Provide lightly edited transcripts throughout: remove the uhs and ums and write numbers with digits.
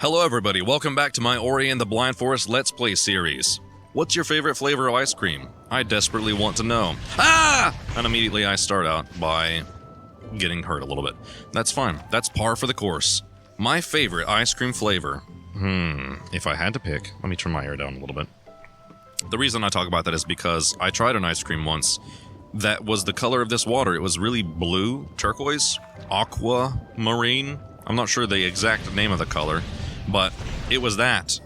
Hello everybody, welcome back to my Ori and the Blind Forest Let's Play series. What's your favorite flavor of ice cream? I desperately want to know. Ah! And immediately I start out by getting hurt a little bit. That's fine, that's par for the course. My favorite ice cream flavor. If I had to pick, let me turn my air down a little bit. The reason I talk about that is because I tried an ice cream once that was the color of this water. It was really blue, turquoise, aquamarine. I'm not sure the exact name of the color, but it was that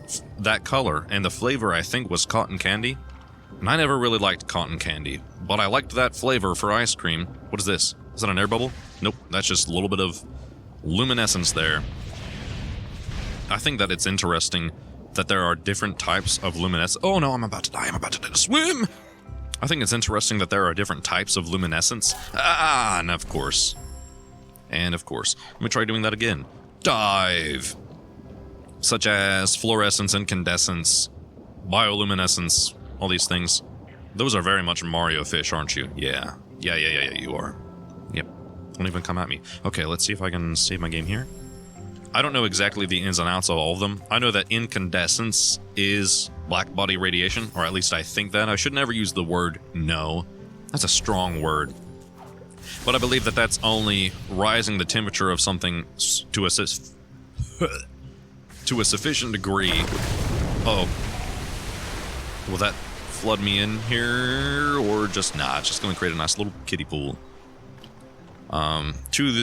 color, and the flavor I think was cotton candy. And I never really liked cotton candy, but I liked that flavor for ice cream. What is this? Is that an air bubble? Nope, that's just a little bit of luminescence there. I think that it's interesting that there are different types of luminescence. Oh no, I'm about to die. I'm about to swim! I think it's interesting that there are different types of luminescence. And of course. Let me try doing that again. Dive! Such as fluorescence, incandescence, bioluminescence, all these things. Those are very much Mario fish, aren't you? Yeah, you are. Yep. Don't even come at me. Okay, let's see if I can save my game here. I don't know exactly the ins and outs of all of them. I know that incandescence is black body radiation, or at least I think that. I should never use the word no. That's a strong word. But I believe that that's only rising the temperature of something to a sufficient degree. Uh-oh. Will that flood me in here, or just nah? It's just going to create a nice little kiddie pool. To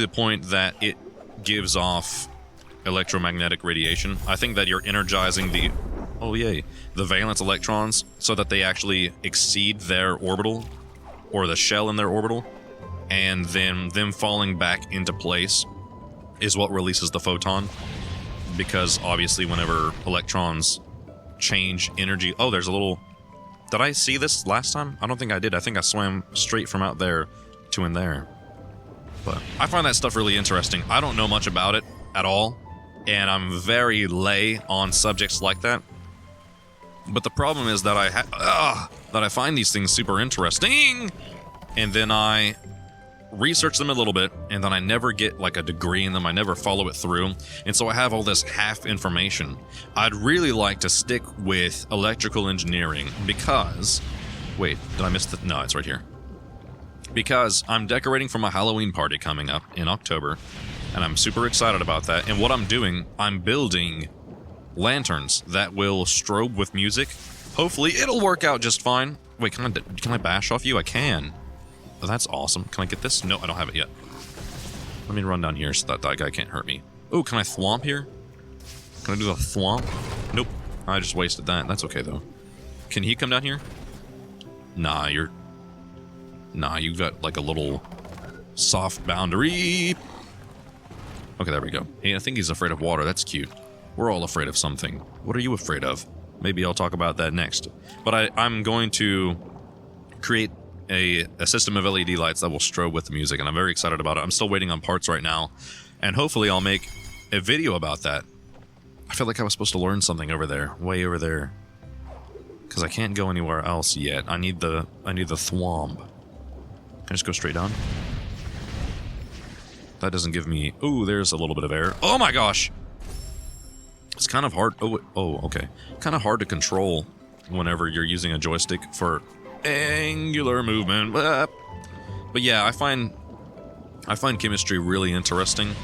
the point that it gives off electromagnetic radiation. I think that you're energizing the valence electrons so that they actually exceed their orbital, or the shell in their orbital, and then them falling back into place is what releases the photon. Because obviously whenever electrons change energy... Oh, there's a little... Did I see this last time? I don't think I did. I think I swam straight from out there to in there. But I find that stuff really interesting. I don't know much about it at all, and I'm very lay on subjects like that. But the problem is that I find these things super interesting, and then I research them a little bit, and then I never get like a degree in them. I never follow it through, and so I have all this half information. I'd really like to stick with electrical engineering because... Wait, did I miss the... No, it's right here. Because I'm decorating for my Halloween party coming up in October, and I'm super excited about that. And what I'm doing, I'm building lanterns that will strobe with music. Hopefully, it'll work out just fine. Wait, can I bash off you? I can. Oh, that's awesome. Can I get this? No, I don't have it yet. Let me run down here so that guy can't hurt me. Oh, can I thwomp here? Can I do the thwomp? Nope. I just wasted that. That's okay, though. Can he come down here? Nah, you've got like a little soft boundary. Okay, there we go. Hey, I think he's afraid of water. That's cute. We're all afraid of something. What are you afraid of? Maybe I'll talk about that next. But I'm going to create a system of LED lights that will strobe with the music, and I'm very excited about it. I'm still waiting on parts right now, and hopefully I'll make a video about that. I feel like I was supposed to learn something over there, way over there, because I can't go anywhere else yet. I need the thwomp. Can I just go straight down? That doesn't give me... Ooh, there's a little bit of air. Oh my gosh! It's kind of hard... Oh, okay. Kind of hard to control whenever you're using a joystick for angular movement. But yeah, I find chemistry really interesting,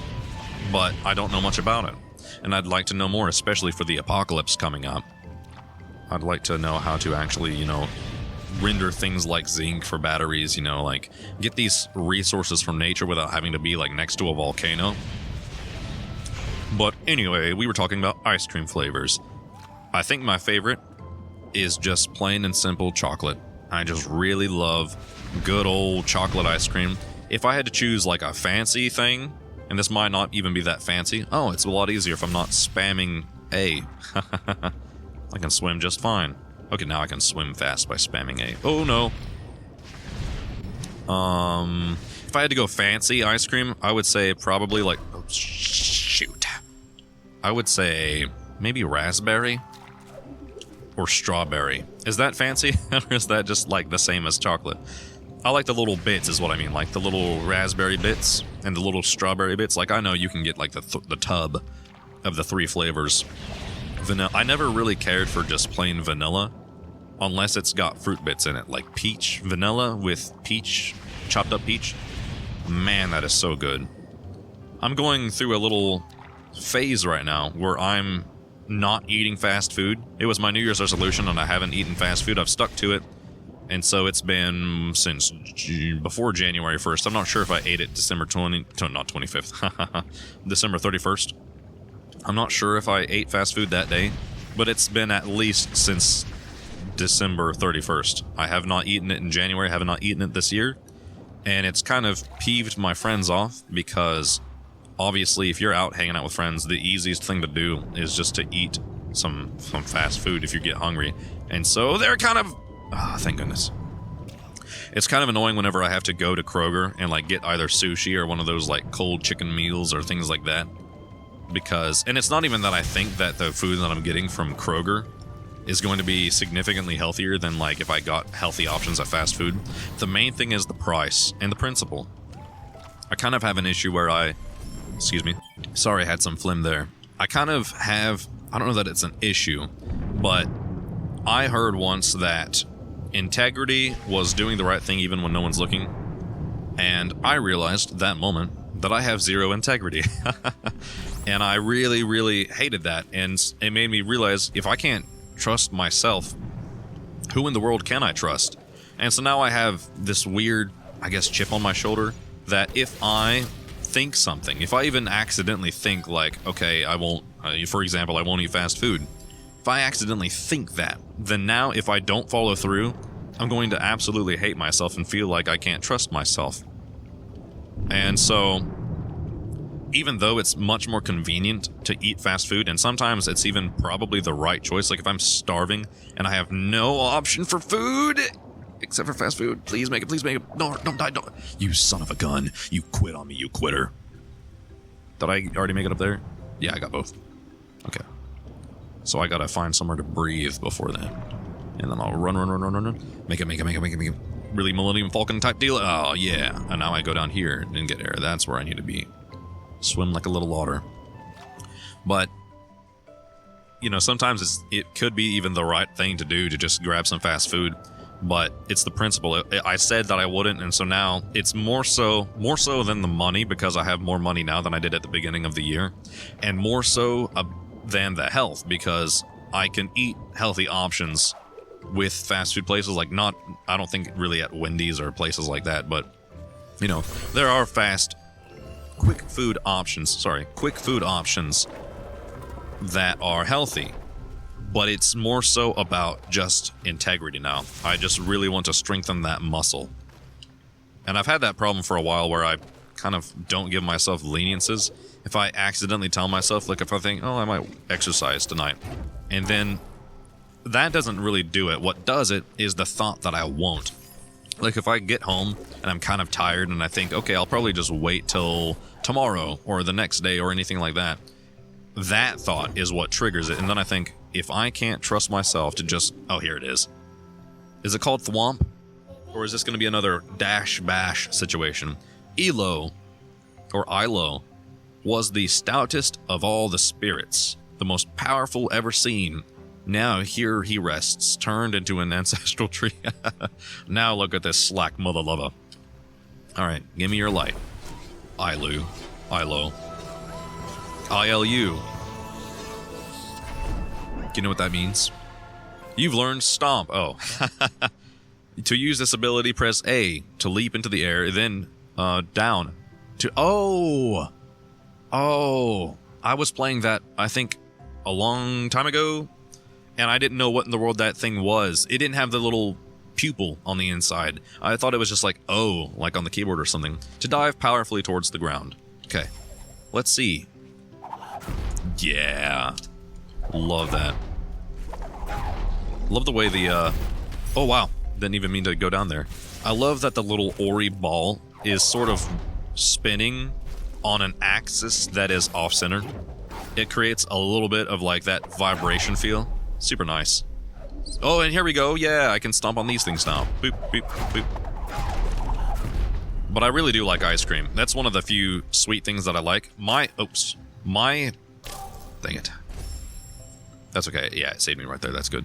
but I don't know much about it. And I'd like to know more, especially for the apocalypse coming up. I'd like to know how to actually, render things like zinc for batteries, like get these resources from nature without having to be like next to a volcano. But anyway, we were talking about ice cream flavors. I think my favorite is just plain and simple chocolate. I just really love good old chocolate ice cream. If I had to choose like a fancy thing, and this might not even be that fancy. Oh, it's a lot easier if I'm not spamming A. I can swim just fine. Okay, now I can swim fast by spamming A. Oh no. If I had to go fancy ice cream, I would say probably like... Oh, shoot. I would say maybe raspberry or strawberry. Is that fancy? Or is that just like the same as chocolate? I like the little bits is what I mean, like the little raspberry bits and the little strawberry bits. Like I know you can get like the tub of the 3 flavors. Vanilla. I never really cared for just plain vanilla, unless it's got fruit bits in it, like peach vanilla with peach, chopped up peach. Man, that is so good. I'm going through a little phase right now where I'm not eating fast food. It was my New Year's resolution and I haven't eaten fast food. I've stuck to it. And so it's been since before January 1st. I'm not sure if I ate it December 25th. December 31st. I'm not sure if I ate fast food that day, but it's been at least since December 31st. I have not eaten it in January, have not eaten it this year, and it's kind of peeved my friends off because obviously if you're out hanging out with friends, the easiest thing to do is just to eat some fast food if you get hungry. And so they're kind of... thank goodness. It's kind of annoying whenever I have to go to Kroger and like get either sushi or one of those like cold chicken meals or things like that. Because, and it's not even that I think that the food that I'm getting from Kroger is going to be significantly healthier than like if I got healthy options at fast food. The main thing is the price and the principle. I kind of have an issue where excuse me, sorry I had some phlegm there. I kind of have, I don't know that it's an issue, but I heard once that integrity was doing the right thing even when no one's looking. And I realized that moment that I have zero integrity. And I really, really hated that. And it made me realize if I can't trust myself, who in the world can I trust? And so now I have this weird, I guess, chip on my shoulder that if I think something, if I even accidentally think like, okay, I won't, for example, I won't eat fast food. If I accidentally think that, then now if I don't follow through, I'm going to absolutely hate myself and feel like I can't trust myself. And so, even though it's much more convenient to eat fast food, and sometimes it's even probably the right choice, like if I'm starving and I have no option for food except for fast food, please make it, no, don't die, don't. You son of a gun, you quit on me, you quitter. Did I already make it up there? Yeah, I got both. Okay. So I gotta find somewhere to breathe before that. And then I'll run. Make it. Really Millennium Falcon type deal. Oh, yeah. And now I go down here and get air. That's where I need to be. Swim like a little otter. But, you know, sometimes it could be even the right thing to do to just grab some fast food. But it's the principle. I said that I wouldn't, and so now it's more so than the money, because I have more money now than I did at the beginning of the year. And more so than the health, because I can eat healthy options with fast food places. Like, not, I don't think really at Wendy's or places like that, but, you know, there are quick food options that are healthy, but it's more so about just integrity now. I just really want to strengthen that muscle. And I've had that problem for a while where I kind of don't give myself leniences. If I accidentally tell myself, like if I think, oh, I might exercise tonight, and then that doesn't really do it. What does it is the thought that I won't. Like if I get home and I'm kind of tired and I think, okay, I'll probably just wait till tomorrow or the next day or anything like that. That thought is what triggers it. And then I think, if I can't trust myself to just, oh, here it is. Is it called thwomp? Or is this going to be another dash bash situation? Elo, or Ilo, was the stoutest of all the spirits, the most powerful ever seen. Now here he rests, turned into an ancestral tree. Now look at this slack mother lover. Alright, give me your light. Ilo. ILU. You know what that means? You've learned Stomp. Oh. To use this ability, press A to leap into the air, then down to... Oh! I was playing that, I think, a long time ago, and I didn't know what in the world that thing was. It didn't have the little pupil on the inside. I thought it was just like, oh, like on the keyboard or something. To dive powerfully towards the ground. Okay. Let's see. Yeah. Love that. Love the way the, oh wow, didn't even mean to go down there. I love that the little Ori ball is sort of spinning on an axis that is off-center. It creates a little bit of like that vibration feel. Super nice. Oh, and here we go. Yeah, I can stomp on these things now. Boop, boop, boop. But I really do like ice cream. That's one of the few sweet things that I like. My Dang it. That's okay. Yeah, it saved me right there. That's good.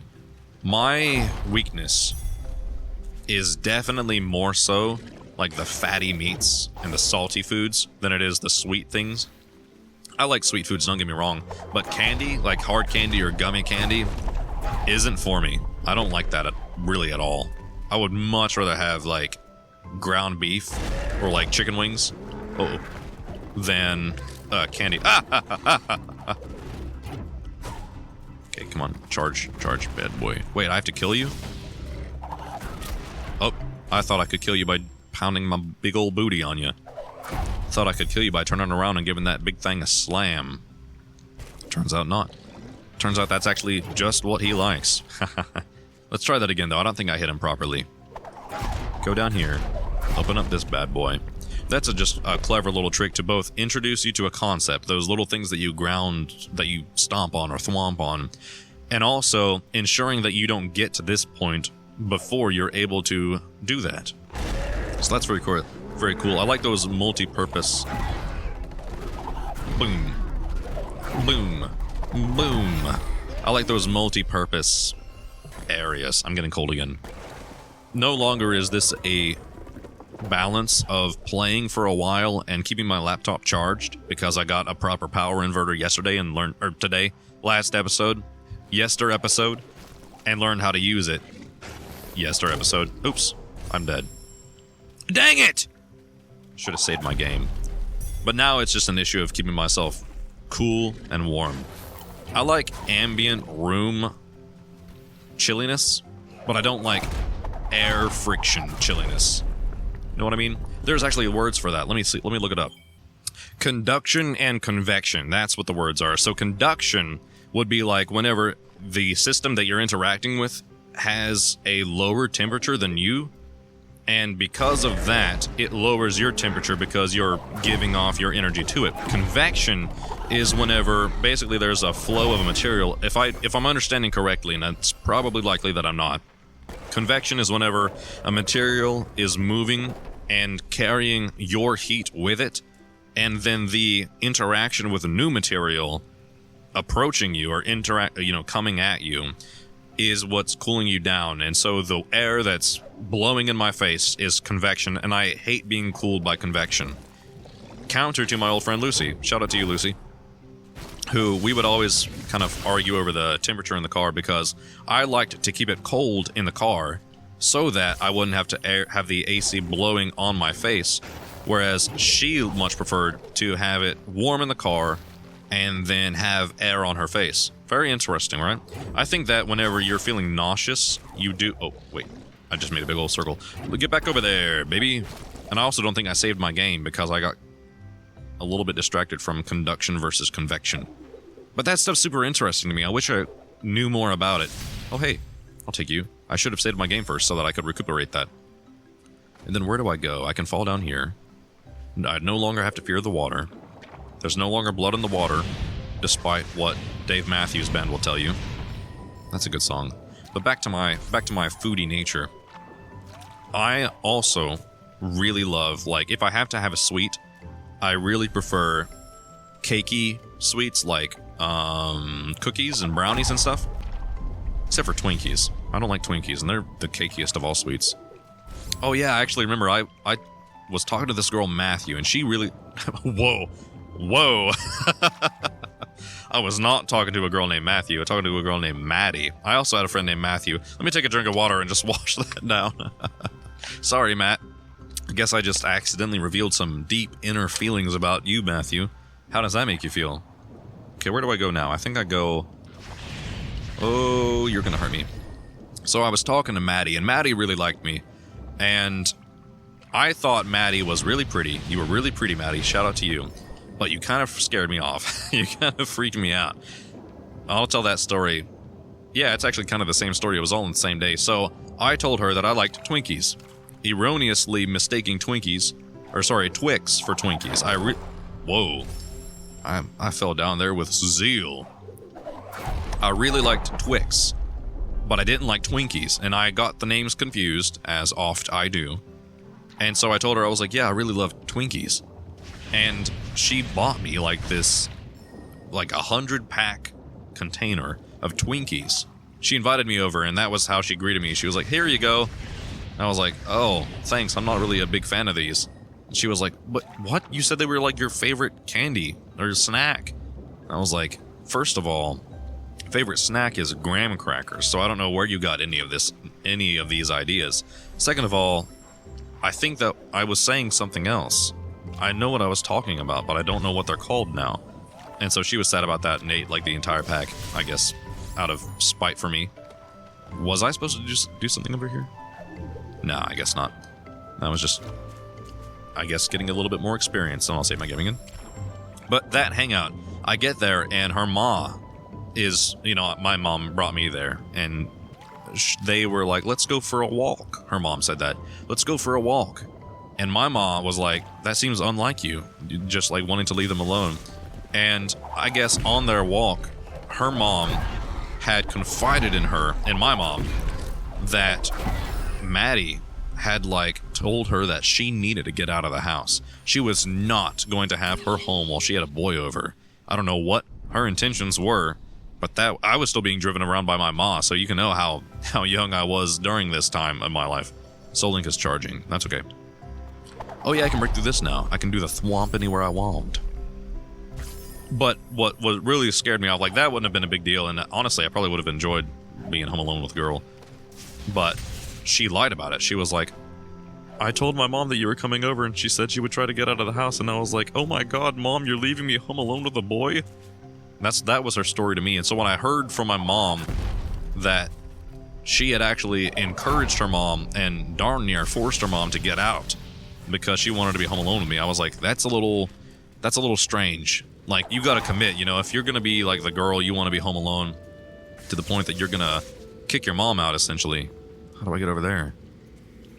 My weakness is definitely more so like the fatty meats and the salty foods than it is the sweet things. I like sweet foods, don't get me wrong, but candy, like hard candy or gummy candy, isn't for me. I don't like that really at all. I would much rather have like ground beef or like chicken wings than candy. Okay, come on, charge, bad boy. Wait, I have to kill you? Oh, I thought I could kill you by pounding my big old booty on you. Thought I could kill you by turning around and giving that big thing a slam. Turns out not. Turns out that's actually just what he likes. Let's try that again, though. I don't think I hit him properly. Go down here. Open up this bad boy. That's just a clever little trick to both introduce you to a concept, those little things that you ground, that you stomp on or thwomp on, and also ensuring that you don't get to this point before you're able to do that. So that's very cool. Very cool. I like those multi-purpose. Boom. Boom. Boom. I like those multi-purpose areas. I'm getting cold again. No longer is this a balance of playing for a while and keeping my laptop charged because I got a proper power inverter yesterday and last episode, and learned how to use it. Yesterday episode. Oops, I'm dead. Dang it! Should have saved my game. But now it's just an issue of keeping myself cool and warm. I like ambient room chilliness, but I don't like air friction chilliness. You know what I mean? There's actually words for that. Let me see. Let me look it up. Conduction and convection. That's what the words are. So conduction would be like whenever the system that you're interacting with has a lower temperature than you, and because of that, it lowers your temperature because you're giving off your energy to it. Convection is whenever basically there's a flow of a material. If I'm understanding correctly, and it's probably likely that I'm not, convection is whenever a material is moving and carrying your heat with it, and then the interaction with a new material approaching you or coming at you is what's cooling you down. And so the air that's blowing in my face is convection, and I hate being cooled by convection. Counter to my old friend Lucy. Shout out to you, Lucy. Who we would always kind of argue over the temperature in the car because I liked to keep it cold in the car so that I wouldn't have to have the AC blowing on my face, whereas she much preferred to have it warm in the car and then have air on her face. Very interesting, right? I think that whenever you're feeling nauseous, you do... Oh, wait. I just made a big old circle. Get back over there, baby. And I also don't think I saved my game because I got a little bit distracted from conduction versus convection. But that stuff's super interesting to me. I wish I knew more about it. Oh, hey. I'll take you. I should have saved my game first so that I could recuperate that. And then where do I go? I can fall down here. I no longer have to fear the water. There's no longer blood in the water, despite what Dave Matthews Band will tell you. That's a good song. But back to my foodie nature. I also really love, like, if I have to have a sweet, I really prefer cakey sweets like cookies and brownies and stuff. Except for Twinkies. I don't like Twinkies, and they're the cakiest of all sweets. Oh yeah, I actually remember I was talking to this girl, Matthew, and she really... Whoa. I was not talking to a girl named Matthew. I was talking to a girl named Maddie. I also had a friend named Matthew. Let me take a drink of water and just wash that down. Sorry, Matt. I guess I just accidentally revealed some deep inner feelings about you, Matthew. How does that make you feel? Okay, where do I go now? I think I go... Oh, you're gonna hurt me. So I was talking to Maddie, and Maddie really liked me. And I thought Maddie was really pretty. You were really pretty, Maddie. Shout out to you. But you kind of scared me off. You kind of freaked me out. I'll tell that story. Yeah, it's actually kind of the same story. It was all on the same day. So I told her that I liked Twinkies. Erroneously mistaking Twix for Twinkies. Whoa. I fell down there with zeal. I really liked Twix, but I didn't like Twinkies, and I got the names confused, as oft I do. And so I told her, I was like, yeah, I really love Twinkies. And she bought me like this like 100-pack container of Twinkies. She invited me over, and that was how she greeted me. She was like, "Here you go." I was like, "Oh, thanks. I'm not really a big fan of these." She was like, "But what? You said they were like your favorite candy or snack." I was like, "First of all, favorite snack is graham crackers, so I don't know where you got any of these ideas. Second of all, I think that I was saying something else. I know what I was talking about, but I don't know what they're called now." And so she was sad about that and ate like the entire pack, I guess, out of spite for me. Was I supposed to just do something over here? No, I guess not. That was just, I guess, getting a little bit more experience, and I'll save my gaming in. But that hangout, I get there, and her ma is, my mom brought me there, and they were like, "Let's go for a walk." Her mom said that. "Let's go for a walk." And my mom was like, "That seems unlike you," just like wanting to leave them alone. And I guess on their walk, her mom had confided in her, and my mom, that Maddie had like told her that she needed to get out of the house. She was not going to have her home while she had a boy over. I don't know what her intentions were, but that I was still being driven around by my ma, so you can know how young I was during this time in my life. Soul is charging. That's okay. Oh yeah, I can break through this now. I can do the thwomp anywhere I want. But what really scared me off, like that wouldn't have been a big deal, and honestly, I probably would have enjoyed being home alone with a girl. But she lied about it. She was like, "I told my mom that you were coming over, and she said she would try to get out of the house." And I was like, "Oh my god, Mom, you're leaving me home alone with a boy?" That was her story to me. And so when I heard from my mom that she had actually encouraged her mom and darn near forced her mom to get out because she wanted to be home alone with me, I was like, that's a little strange. Like, you gotta commit, if you're gonna be like the girl, you want to be home alone to the point that you're gonna kick your mom out, essentially. How do I get over there?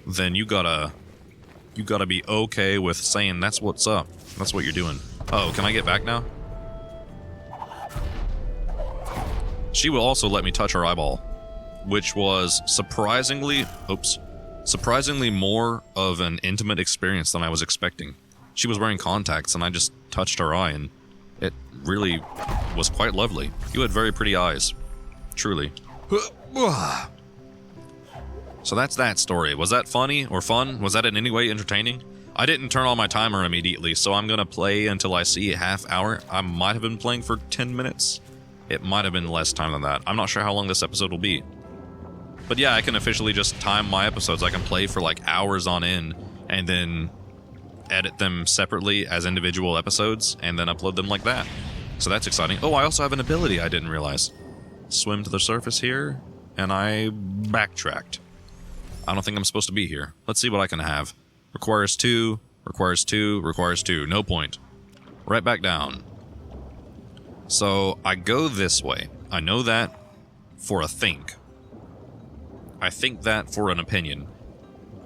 Then you gotta be okay with saying that's what's up. That's what you're doing. Oh, can I get back now? She will also let me touch her eyeball, which was surprisingly more of an intimate experience than I was expecting. She was wearing contacts, and I just touched her eye, and it really was quite lovely. You had very pretty eyes. Truly. So that's that story. Was that funny or fun? Was that in any way entertaining? I didn't turn on my timer immediately, so I'm gonna play until I see a half hour. I might have been playing for 10 minutes. It might have been less time than that. I'm not sure how long this episode will be. But yeah, I can officially just time my episodes. I can play for like hours on end, and then edit them separately as individual episodes, and then upload them like that. So that's exciting. Oh, I also have an ability I didn't realize. Swim to the surface here, and I backtracked. I don't think I'm supposed to be here. Let's see what I can have. Requires 2, requires 2, requires 2. No point. Right back down. So I go this way. I know that for a think. I think that for an opinion.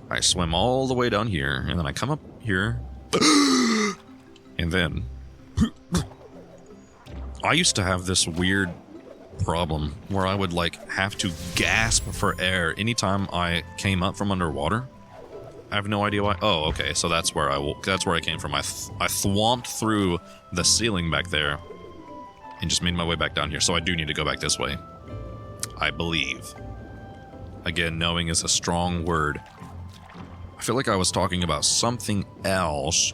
I swim all the way down here, and then I come up here. And then I used to have this weird problem where I would like have to gasp for air anytime I came up from underwater. I have no idea why. Oh, okay, so that's where I came from. I thwomped through the ceiling back there and just made my way back down here. So I do need to go back this way, I believe. Again, knowing is a strong word. I feel like I was talking about something else.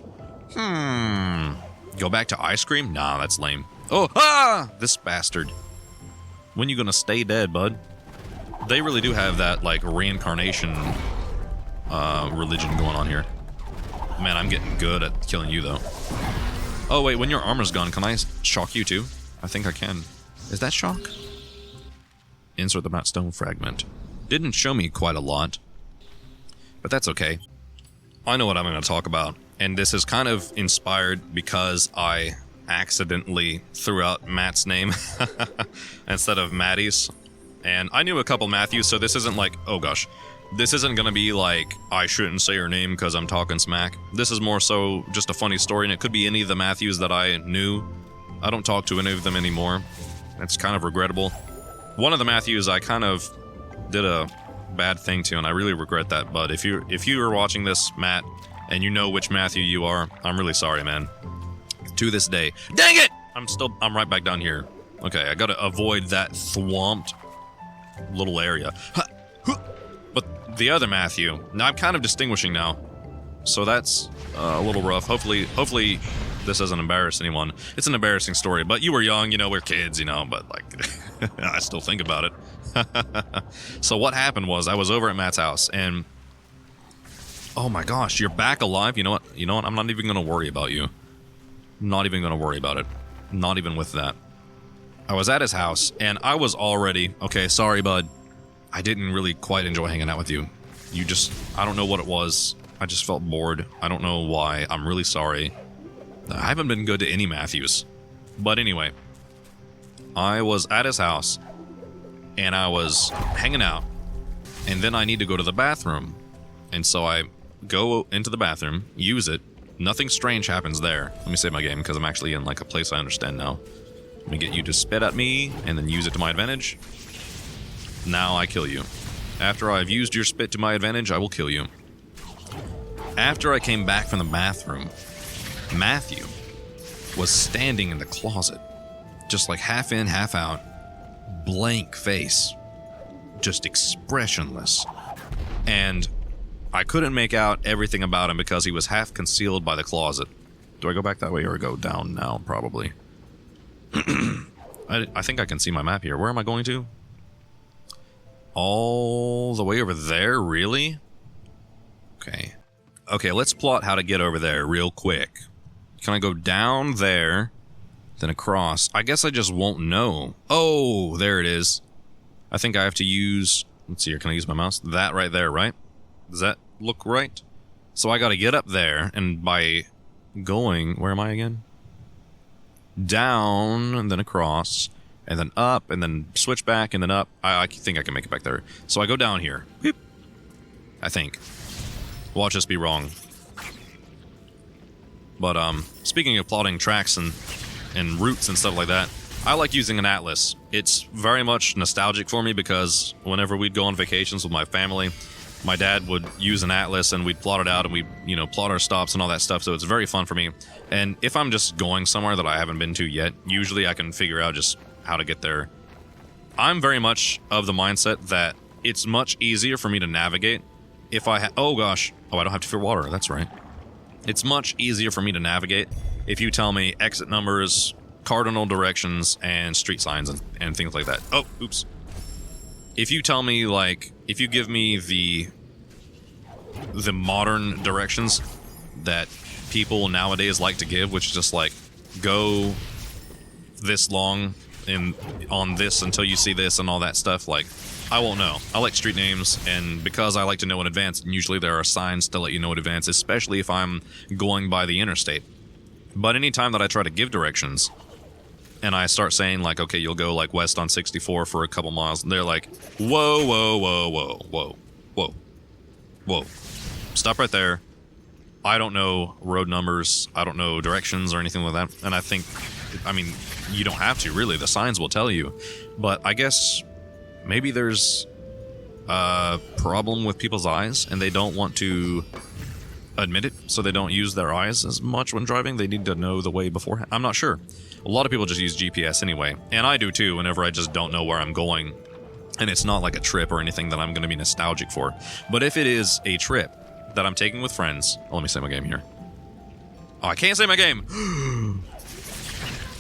Go back to ice cream? Nah, that's lame. Oh, this bastard. When you gonna stay dead, bud? They really do have that, like, reincarnation religion going on here. Man, I'm getting good at killing you, though. Oh, wait, when your armor's gone, can I shock you, too? I think I can. Is that shock? Insert the Matt Stone fragment. Didn't show me quite a lot. But that's okay. I know what I'm going to talk about. And this is kind of inspired because I accidentally threw out Matt's name instead of Maddie's. And I knew a couple Matthews, so this isn't like, oh gosh. This isn't going to be like, I shouldn't say her name because I'm talking smack. This is more so just a funny story, and it could be any of the Matthews that I knew. I don't talk to any of them anymore. That's kind of regrettable. One of the Matthews I kind of did a bad thing to, and I really regret that. But if you are watching this, Matt, and you know which Matthew you are, I'm really sorry, man. To this day. Dang it! I'm right back down here. Okay, I gotta avoid that swamped little area. But the other Matthew, now I'm kind of distinguishing now. So that's a little rough. Hopefully this doesn't embarrass anyone. It's an embarrassing story, but you were young, you know, we're kids, you know, but like, I still think about it. So what happened was I was over at Matt's house and oh my gosh, you're back alive. You know what? I'm not even going to worry about you. Not even going to worry about it. Not even with that. I was at his house and I was already, okay, sorry, bud. I didn't really quite enjoy hanging out with you. I don't know what it was. I just felt bored. I don't know why. I'm really sorry. I haven't been good to any Matthews. But anyway, I was at his house and I was hanging out and then I need to go to the bathroom. And so I go into the bathroom, use it. Nothing strange happens there. Let me save my game because I'm actually in like a place I understand now. Let me get you to spit at me and then use it to my advantage. Now I kill you. After I've used your spit to my advantage, I will kill you. After I came back from the bathroom, Matthew was standing in the closet, just like half in, half out, blank face, just expressionless. And I couldn't make out everything about him because he was half concealed by the closet. Do I go back that way or go down now? Probably. I think I can see my map here. Where am I going to? All the way over there? Really? Okay. Okay, let's plot how to get over there real quick. Can I go down there, then across? I guess I just won't know. Oh, there it is. I think I have to use... Let's see here, can I use my mouse? That right there, right? Does that look right? So I gotta get up there, and by going... Where am I again? Down, and then across, and then up, and then switch back, and then up. I think I can make it back there. So I go down here. Beep. I think. Watch us be wrong. But, speaking of plotting tracks and routes and stuff like that, I like using an atlas. It's very much nostalgic for me because whenever we'd go on vacations with my family, my dad would use an atlas and we'd plot it out and we'd, you know, plot our stops and all that stuff, so it's very fun for me. And if I'm just going somewhere that I haven't been to yet, usually I can figure out just how to get there. I'm very much of the mindset that it's much easier for me to navigate if I oh gosh. Oh, I don't have to fear water. That's right. It's much easier for me to navigate if you tell me exit numbers, cardinal directions, and street signs and things like that. Oh, oops. If you tell me, like, if you give me the modern directions that people nowadays like to give, which is just like, go this long on this until you see this and all that stuff, like, I won't know. I like street names, and because I like to know in advance, and usually there are signs to let you know in advance, especially if I'm going by the interstate. But anytime that I try to give directions, and I start saying, like, okay, you'll go, like, west on 64 for a couple miles, and they're like, whoa, whoa, whoa, whoa, whoa, whoa, whoa. Stop right there. I don't know road numbers, I don't know directions or anything like that, and I think, I mean, you don't have to, really. The signs will tell you. But I guess maybe there's a problem with people's eyes, and they don't want to admit it, so they don't use their eyes as much when driving. They need to know the way beforehand. I'm not sure. A lot of people just use GPS anyway, and I do too whenever I just don't know where I'm going, and it's not like a trip or anything that I'm going to be nostalgic for. But if it is a trip that I'm taking with friends... Oh, let me save my game here. Oh, I can't save my game!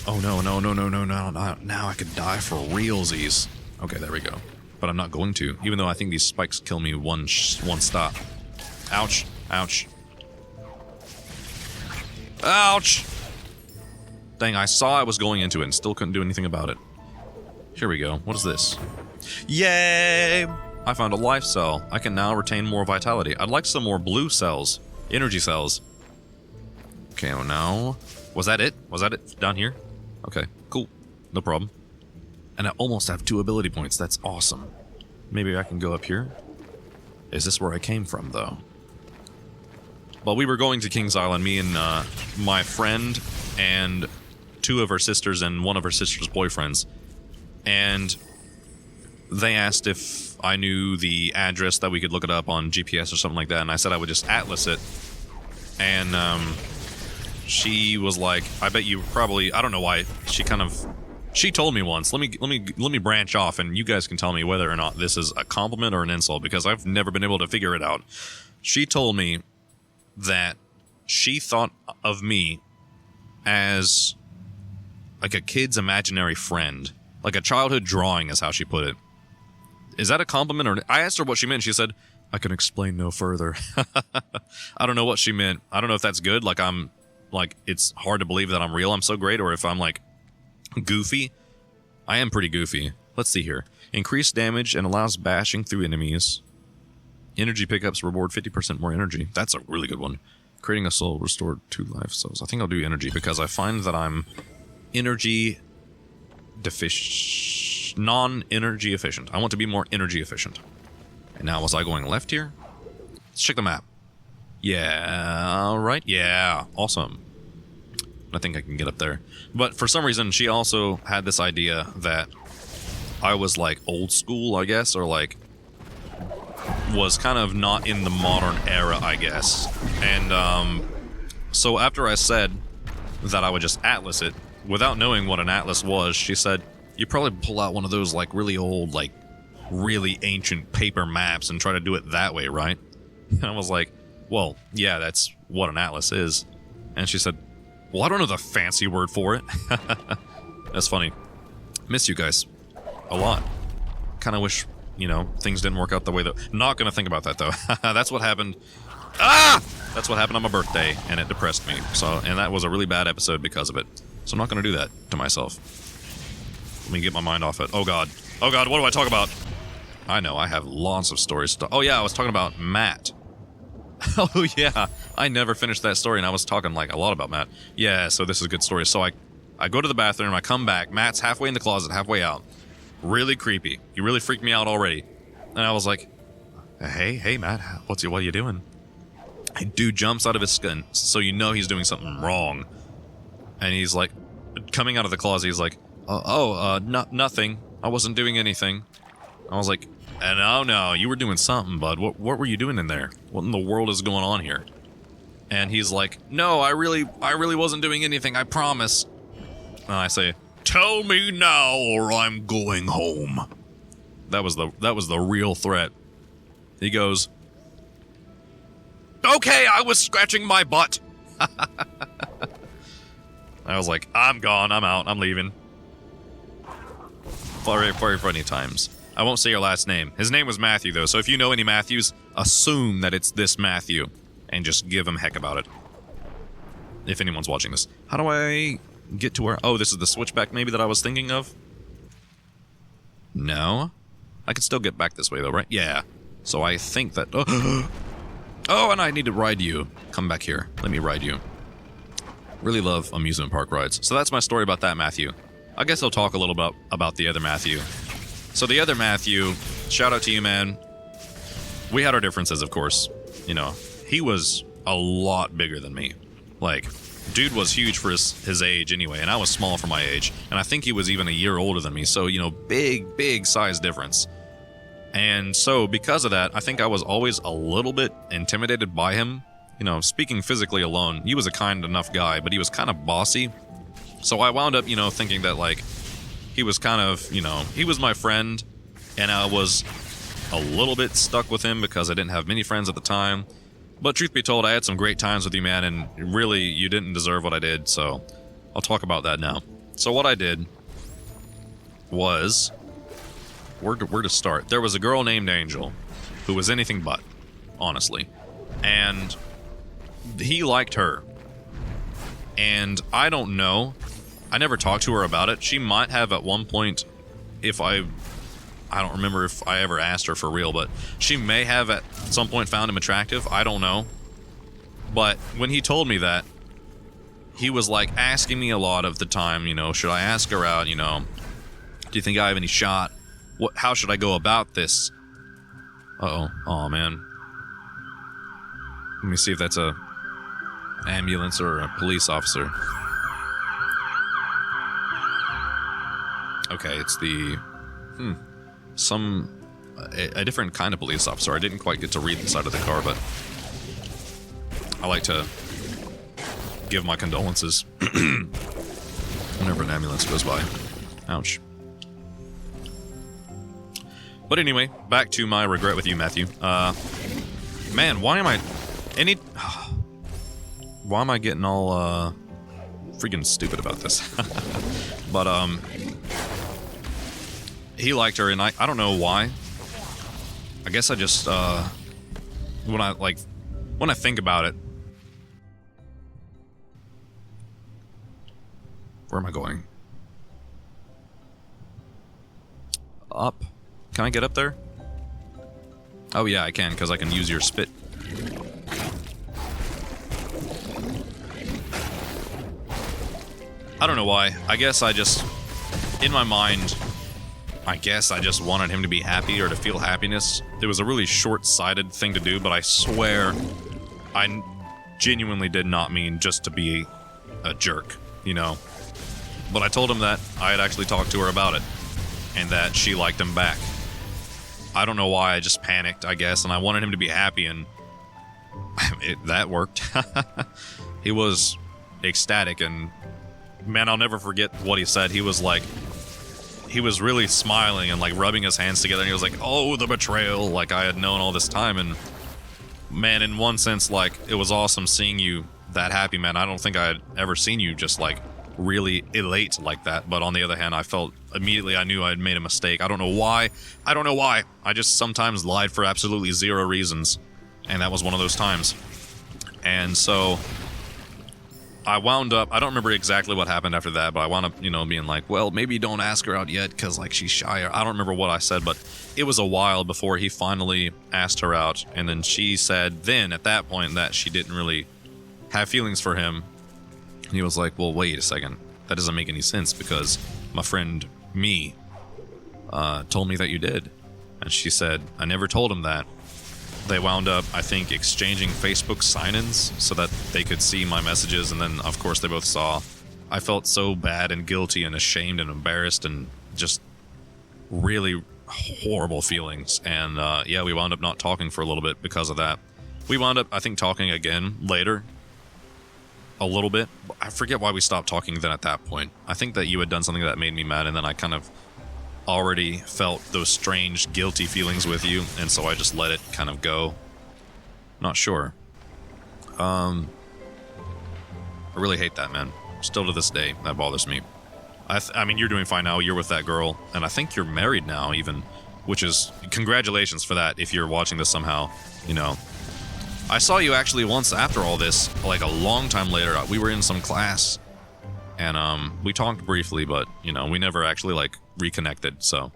Oh, no. Now I could die for realsies. Okay, there we go. But I'm not going to, even though I think these spikes kill me one stop. Ouch. Ouch. Ouch! Dang, I saw I was going into it and still couldn't do anything about it. Here we go. What is this? Yay! I found a life cell. I can now retain more vitality. I'd like some more blue cells. Energy cells. Okay, oh no. Was that it? Was that it? Down here? Okay, cool. No problem. And I almost have 2 ability points. That's awesome. Maybe I can go up here? Is this where I came from, though? Well, we were going to Kings Island, me and my friend and 2 of her sisters and one of her sister's boyfriends. And they asked if I knew the address that we could look it up on GPS or something like that, and I said I would just atlas it. And she was like, I bet you probably, I don't know why, she told me once, let me branch off and you guys can tell me whether or not this is a compliment or an insult, because I've never been able to figure it out. She told me that she thought of me as like a kid's imaginary friend, like a childhood drawing is how she put it. Is that a compliment? Or I asked her what she meant. She said, I can explain no further. I don't know what she meant. I don't know if that's good. Like it's hard to believe that I'm real, I'm so great, or if I'm like goofy. I am pretty goofy. Let's see here. Increased damage and allows bashing through enemies. Energy pickups reward 50% more energy. That's a really good one. Creating a soul restored 2 life cells. I think I'll do energy because I find that I'm energy deficient, non-energy efficient. I want to be more energy efficient. And now, was I going left here? Let's check the map. Yeah, right? Yeah, awesome. I think I can get up there. But for some reason, she also had this idea that I was like old school, I guess, or like was kind of not in the modern era, I guess. And so after I said that I would just atlas it, without knowing what an atlas was, she said, you probably pull out one of those like really old, like really ancient paper maps and try to do it that way, right? And I was like, well, yeah, that's what an atlas is. And she said, well, I don't know the fancy word for it. That's funny. Miss you guys a lot. Kind of wish, you know, things didn't work out the way that... Not gonna think about that, though. That's what happened. Ah! That's what happened on my birthday, and it depressed me. So, and that was a really bad episode because of it. So I'm not gonna do that to myself. Let me get my mind off it. Oh, God. Oh, God, what do I talk about? I know, I have lots of stories to... Oh, yeah, I was talking about Matt. Oh, yeah. I never finished that story, and I was talking, like, a lot about Matt. Yeah, so this is a good story. So I go to the bathroom, I come back. Matt's halfway in the closet, halfway out. Really creepy. He really freaked me out already. And I was like, hey, Matt, what are you doing? And dude jumps out of his skin, so you know he's doing something wrong. And he's like, coming out of the closet, he's like, nothing. I wasn't doing anything. I was like, no, you were doing something, bud. What were you doing in there? What in the world is going on here? And he's like, no, I really wasn't doing anything, I promise. And I say, tell me now or I'm going home. That was the real threat. He goes, okay, I was scratching my butt. I was like, I'm gone, I'm out, I'm leaving. Very, very funny times. I won't say your last name. His name was Matthew, though, so if you know any Matthews, assume that it's this Matthew, and just give him heck about it. If anyone's watching this. How do I get to where... Oh, this is the switchback maybe that I was thinking of? No? I can still get back this way, though, right? Yeah. So I think that... Oh, and I need to ride you. Come back here. Let me ride you. Really love amusement park rides. So that's my story about that Matthew. I guess I'll talk a little about the other Matthew. So the other Matthew, shout out to you, man. We had our differences, of course. You know, he was a lot bigger than me. Like, dude was huge for his age anyway, and I was small for my age. And I think he was even a year older than me, so, you know, big size difference. And so, because of that, I think I was always a little bit intimidated by him. You know, speaking physically alone, he was a kind enough guy, but he was kind of bossy. So I wound up, you know, thinking that, like, he was kind of, you know, he was my friend, and I was a little bit stuck with him because I didn't have many friends at the time. But truth be told, I had some great times with you, man, and really, you didn't deserve what I did, so I'll talk about that now. So what I did was, where to start? There was a girl named Angel who was anything but, honestly, and he liked her. And I don't know, I never talked to her about it. She might have at one point, if I don't remember if I ever asked her for real, but she may have at some point found him attractive. I don't know. But when he told me that, he was like asking me a lot of the time, you know, should I ask her out, you know, do you think I have any shot? How should I go about this? Uh-oh. Oh, man. Let me see if that's a ambulance or a police officer. Okay, it's the... a different kind of police officer. I didn't quite get to read the side of the car, but I like to give my condolences whenever an ambulance goes by. Ouch. But anyway, back to my regret with you, Matthew. Man, why am I getting all freaking stupid about this? But he liked her, and I don't know why. I guess I just when I think about it, where am I going? Up. Can I get up there? Oh yeah, I can, because I can use your spit. I don't know why. I guess I just, in my mind, I guess I just wanted him to be happy or to feel happiness. It was a really short-sighted thing to do, but I swear I genuinely did not mean just to be a jerk, you know? But I told him that I had actually talked to her about it, and that she liked him back. I don't know why, I just panicked, I guess, and I wanted him to be happy, and that worked. He was ecstatic, and man, I'll never forget what he said. He was like, he was really smiling and like rubbing his hands together, and he was like, oh, the betrayal, like I had known all this time. And man, in one sense, like, it was awesome seeing you that happy, man. I don't think I had ever seen you just like really elate like that. But on the other hand, I felt immediately, I knew I had made a mistake. I don't know why. I just sometimes lied for absolutely zero reasons, and that was one of those times. And so I wound up, I don't remember exactly what happened after that, but I wound up, you know, being like, well, maybe don't ask her out yet because, like, she's shy. Or I don't remember what I said, but it was a while before he finally asked her out. And then she said then, at that point, that she didn't really have feelings for him. And he was like, well, wait a second. That doesn't make any sense because my friend, me, told me that you did. And she said, I never told him that. They wound up, I think, exchanging Facebook sign-ins so that they could see my messages, and then, of course, they both saw. I felt so bad and guilty and ashamed and embarrassed and just really horrible feelings. And, yeah, we wound up not talking for a little bit because of that. We wound up, I think, talking again later. A little bit. I forget why we stopped talking then at that point. I think that you had done something that made me mad, and then I kind of already felt those strange guilty feelings with you, and so I just let it kind of go. Not sure. I really hate that, man. Still to this day, that bothers me. I mean, you're doing fine now. You're with that girl, and I think you're married now, even, which is congratulations for that. If you're watching this somehow, you know. I saw you actually once after all this, like a long time later. We were in some class, and we talked briefly, but you know, we never actually like reconnected. So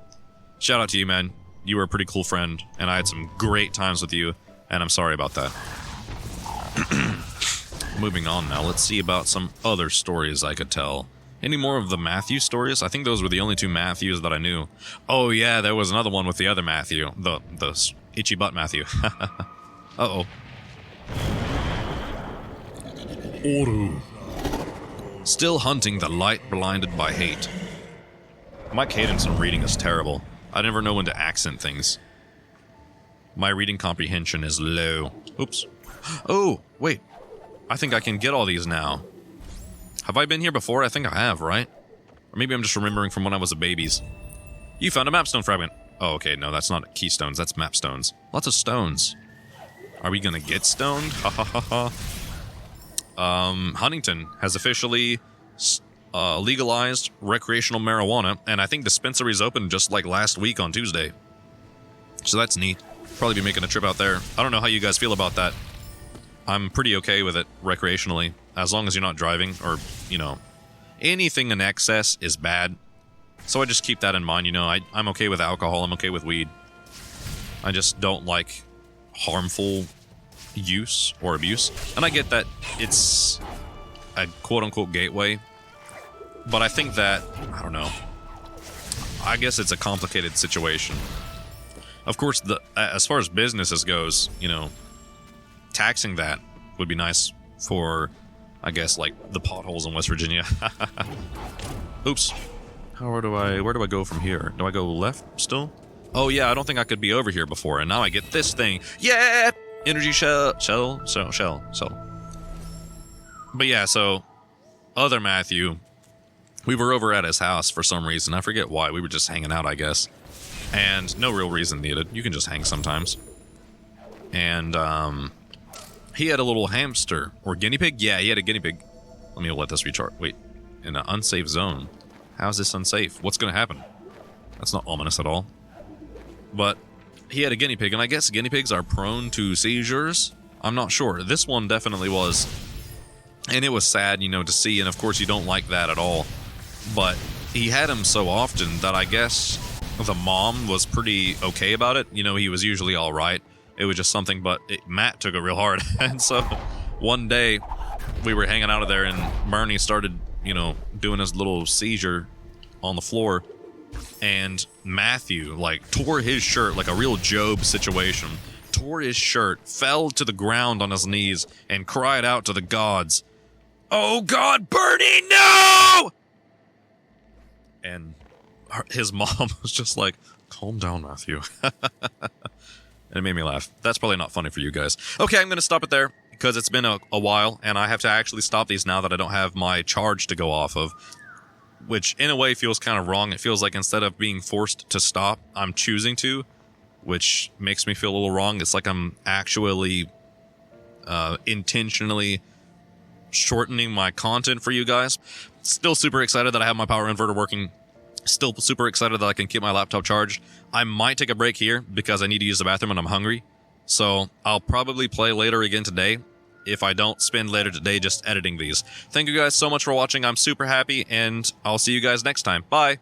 shout out to you, man. You were a pretty cool friend, and I had some great times with you, and I'm sorry about that. Moving on now, let's see about some other stories I could tell. Any more of the Matthew stories? I think those were the only two Matthews that I knew. Oh yeah, there was another one with the other Matthew, the itchy butt Matthew. Uh-oh. Oru. Still hunting the light blinded by hate. My cadence in reading is terrible. I never know when to accent things. My reading comprehension is low. Oops. Oh, wait. I think I can get all these now. Have I been here before? I think I have, right? Or maybe I'm just remembering from when I was a baby's. You found a mapstone fragment. Oh, okay, no, that's not keystones, that's mapstones. Lots of stones. Are we gonna get stoned? Ha ha ha ha. Huntington has officially legalized recreational marijuana, and I think dispensaries opened just like last week on Tuesday. So that's neat. Probably be making a trip out there. I don't know how you guys feel about that. I'm pretty okay with it recreationally, as long as you're not driving, or, you know, anything in excess is bad. So I just keep that in mind, you know. I'm okay with alcohol, I'm okay with weed. I just don't like harmful use or abuse. And I get that it's a quote-unquote gateway, but I think that, I don't know, I guess it's a complicated situation. Of course, as far as businesses goes, you know, taxing that would be nice for, I guess, like, the potholes in West Virginia. Oops. Where do I go from here? Do I go left still? Oh yeah, I don't think I could be over here before, and now I get this thing. Yeah! Energy shell. But yeah, so other Matthew, we were over at his house for some reason. I forget why. We were just hanging out, I guess. And no real reason needed. You can just hang sometimes. And he had a little hamster or guinea pig. Yeah, he had a guinea pig. Let me let this recharge. Wait, in an unsafe zone. How is this unsafe? What's going to happen? That's not ominous at all. But he had a guinea pig, and I guess guinea pigs are prone to seizures. I'm not sure. This one definitely was. And it was sad, you know, to see, and of course you don't like that at all. But he had him so often that I guess the mom was pretty okay about it. You know, he was usually all right. It was just something, but Matt took it real hard. And so one day we were hanging out of there, and Bernie started, you know, doing his little seizure on the floor. And Matthew, like, tore his shirt like a real Job situation. Tore his shirt, fell to the ground on his knees, and cried out to the gods, "Oh God, Bernie, no!" And his mom was just like, "Calm down, Matthew." And it made me laugh. That's probably not funny for you guys. Okay, I'm going to stop it there because it's been a while, and I have to actually stop these now that I don't have my charge to go off of, which in a way feels kind of wrong. It feels like instead of being forced to stop, I'm choosing to, which makes me feel a little wrong. It's like I'm actually intentionally shortening my content for you guys. Still super excited that I have my power inverter working. Still super excited that I can keep my laptop charged. I might take a break here because I need to use the bathroom and I'm hungry. So I'll probably play later again today if I don't spend later today just editing these. Thank you guys so much for watching. I'm super happy, and I'll see you guys next time. Bye!